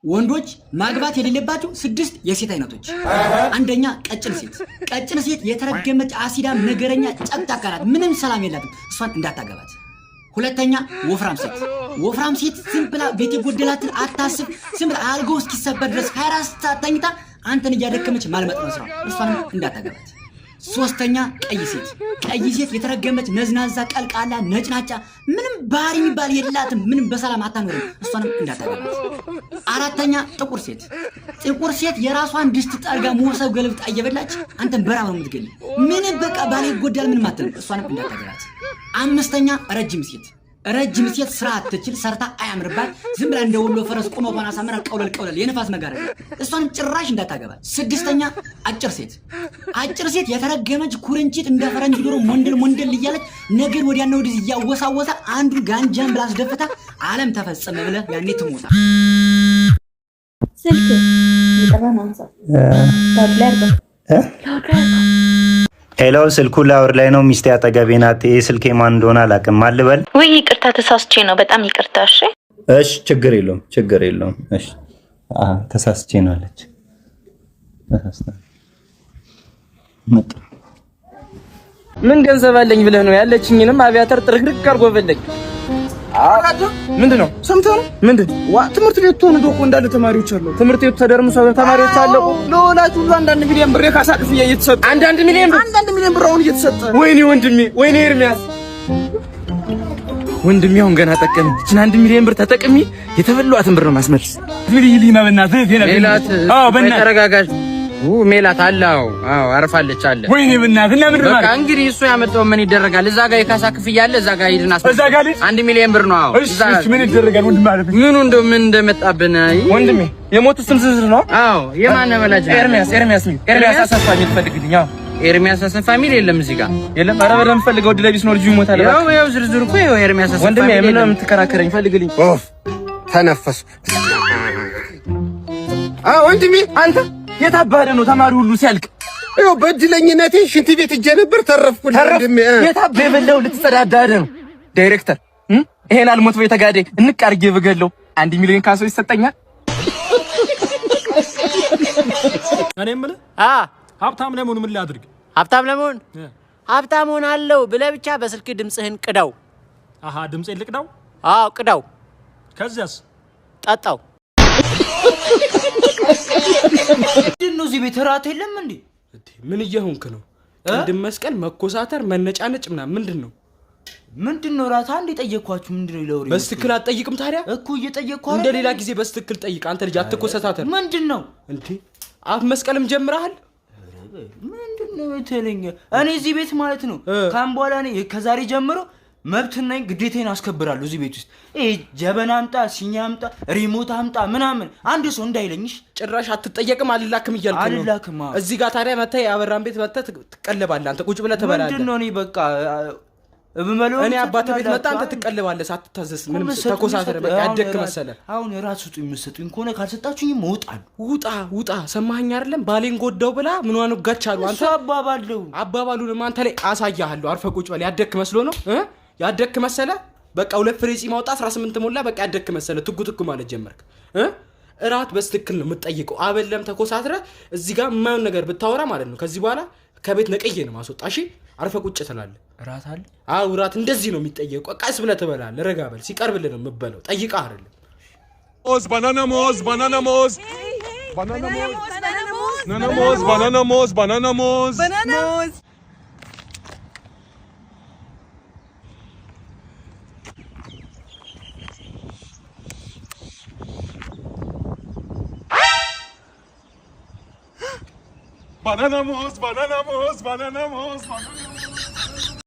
ወንዶች ማግባት የሌለባቸው 6 የሴት አይነቶች። አንደኛ ቀጭን ሴት። ቀጭን ሴት የተረገመች አሲዳም ነገረኛ ጨቅጫቃ ናት። ምንም ሰላም የላትም። እሷን እንዳታገባት። ሁለተኛ ወፍራም ሴት። ወፍራም ሴት ዝም ብላ ቤት የጎደላትን አታስብ። ዝም ብላ አልጋው እስኪሰበር ድረስ 24 ሰዓት ተኝታ አንተን እያደከመች ማልመጥ ነው ስራው። እሷንም እንዳታገባት። ሶስተኛ ቀይ ሴት። ቀይ ሴት የተረገመች ነዝናዛ ቀልቃላ ነጭናጫ ምንም ባህሪ የሚባል የላትም። ምንም በሰላም አታኖርም። እሷንም እንዳታገባት። አራተኛ ጥቁር ሴት። ጥቁር ሴት የራሷን ድስት ጠርጋ ሞሰብ ገልብጣ እየበላች አንተን በራም ነው የምትገኝ። ምንም በቃ ባለ ይጎዳል ምንም አትልም። እሷንም እንዳታገባት። አምስተኛ ረጅም ሴት። ረጅም ሴት ስራ አትችል፣ ሰርታ አያምርባት፣ ዝም ብላ እንደ ወሎ ፈረስ ቁመቷን አሳምራ ቀውለል የነፋስ መጋረጃ። እሷንም ጭራሽ እንዳታገባት። ስድስተኛ አጭር ሴት። አጭር ሴት የተረገመች ኩርንቺት እንደ ፈረንጅ ዶሮ ሞንደል እያለች ነገር ወዲያና ወዲህ እያወሳወሳ አንዱን ጋንጃን ብላ አስደፍታ ዓለም ተፈጸመ ብለህ ያኔ ትሞታ። ስልክ ይጠራና አንሳ ታብለር ሄሎ፣ ስልኩ ላወር ላይ ነው። ሚስቴ አጠገቤ ናት። ይሄ ስልኬ ማን እንደሆነ አላውቅም። አልበል ወይ ይቅርታ፣ ተሳስቼ ነው። በጣም ይቅርታ። እሺ፣ ችግር የለውም። እሺ፣ ተሳስቼ ነው አለች። ምን ገንዘብ አለኝ ብለህ ነው? ያለችኝንም አቪያተር ጥርግርግ አድርጎ በለኝ። ምንድነው? ሰምተህ ነው? ምንድን ትምህርት ቤቱ ሆኖ እንዳለ ተማሪዎች አሉ። ትምህርት ቤቱ ተደርምሶ ተማሪዎች አሉ። ለወላጅ ሁሉ 1 ሚሊዮን ብር የካሳ ክፍያ እየተሰጠ 1 ሚሊዮን ብር አሁን እየተሰጠ። ወይኔ ወንድሜ፣ ወይኔ ኤርሚያስ ወንድሜ፣ አሁን ገና ጠቀም። እቺን 1 ሚሊዮን ብር ተጠቅሚ የተበሏትን ብር ነው ማስመልስ። ሊሊና በእናትህ ሜላት፣ በእናትህ ተረጋጋሽ። ሜላት አላው አርፋለች አለ። ወይኔ በእናትህ እና ምን በቃ እንግዲህ እሱ ያመጣው ምን ይደረጋል? እዛ ጋር የካሳ ክፍያ አለ። እዛ ጋር ሂድና እዛ ጋር 1 ሚሊዮን ብር ነው። እሺ ምን ይደረጋል? ወንድም ማለት ምን እንደመጣብን ወንድሜ የሞቱ ስም ዝርዝር ነው። የማን ወላጅ? ኤርሚያስ አሰፋ የሚል ፈልግልኝ። ኤርሚያስ አሰፋ የሚል የለም እዚህ ጋር የለም። ኧረ በደምብ ፈልገው ድለቢስ ነው ልጁ ይሞታል። ያው ዝርዝሩ እኮ ኤርሚያስ አሰፋ ወንድሜ ምን ነው የምትከራከረኝ? ፈልግልኝ። ተነፈስኩ። ወንድሜ አንተ የታባደ ነው ተማሪ ሁሉ ሲያልቅ ይኸው በእድለኝነቴ ሽንት ቤት እጄ ነበር ተረፍኩ። ወንድሜ የታባ የበላው ልትጸዳዳ ነው። ዳይሬክተር ይሄን አልሞት ወይ ተጋዴ እንቅ አድርጌ ብገለው 1 ሚሊዮን ካሶ ይሰጠኛል። እኔ የምልህ ሀብታም ለመሆን ምን ላድርግ? ሀብታም ሆናለሁ ብለህ ብቻ በስልክ ድምፅህን ቅዳው። ድምፄን ልቅዳው? ቅዳው። ከዚያስ? ጠጣው። ምንድነው እዚህ ቤት እራት የለም እንዴ? ምን እየሆንክ ነው? ቅድም መስቀል መኮሳተር መነጫነጭ ምንድነው? ምንድነው ራት አንዴ ጠየቅኳችሁ። ምንድነው ይለውሪ? በስትክክል አትጠይቅም ታዲያ? እኮ እየጠየቅኩ አይደል? እንደ ሌላ ጊዜ በስትክክል ጠይቅ። አንተ ልጅ አትኮሳተር። ምንድነው እንዴ? አፍ መስቀልም ጀምረሃል? ምንድነው እተለኝ? እኔ እዚህ ቤት ማለት ነው ካም በኋላ እኔ ከዛሬ ጀምሮ መብትና ግዴታዬን አስከብራለሁ። እዚህ ቤት ውስጥ ጀበና አምጣ፣ ሲኛ አምጣ፣ ሪሞት አምጣ ምናምን አንድ ሰው እንዳይለኝሽ። ጭራሽ አትጠየቅም አልላክም እያልኩ ነው። አልላክም። እዚህ ጋር ታዲያ መተህ ያበራን ቤት መተህ ትቀልባለህ። አንተ ቁጭ ብለህ ትበላለህ። ምንድነው? እኔ በቃ እኔ አባቴ ቤት መጣ አንተ ትቀልባለህ ሳትታዘዝ። ምንም ተኮሳተር በቃ ያደክ መሰለህ። አሁን ራስ ውጡኝ የምትሰጡኝ ከሆነ ካልሰጣችሁኝ እወጣለሁ። ውጣ። ሰማኸኝ አይደለም? ባሌን ጎዳው ብላ ምንዋን ጋቻሉ። አንተ አባባሉን አንተ ላይ አሳያለሁ። አርፈህ ቁጭ በል። ያደክ መስሎ ነው ያደክ መሰለ። በቃ 2 ፍሬ ጺም አውጣ 18 ሞላ። በቃ ያደክ መሰለ። ትጉ ማለት ጀመርክ። እራት በስትክክል ነው የምትጠይቀው። አበለም ተኮሳትረ እዚህ ጋር የማይሆን ነገር ብታወራ ማለት ነው ከዚህ በኋላ ከቤት ነቅዬ ነው ማስወጣ። እሺ አርፈህ ቁጭ ትላለህ። እራት አለ? እራት እንደዚህ ነው የሚጠየቀው። ቀስ ብለህ ትበላለህ። ረጋ በል። ሲቀርብልህ ነው የምትበለው። ጠይቀህ አይደለም። ባናና ሞዝ Banana moz.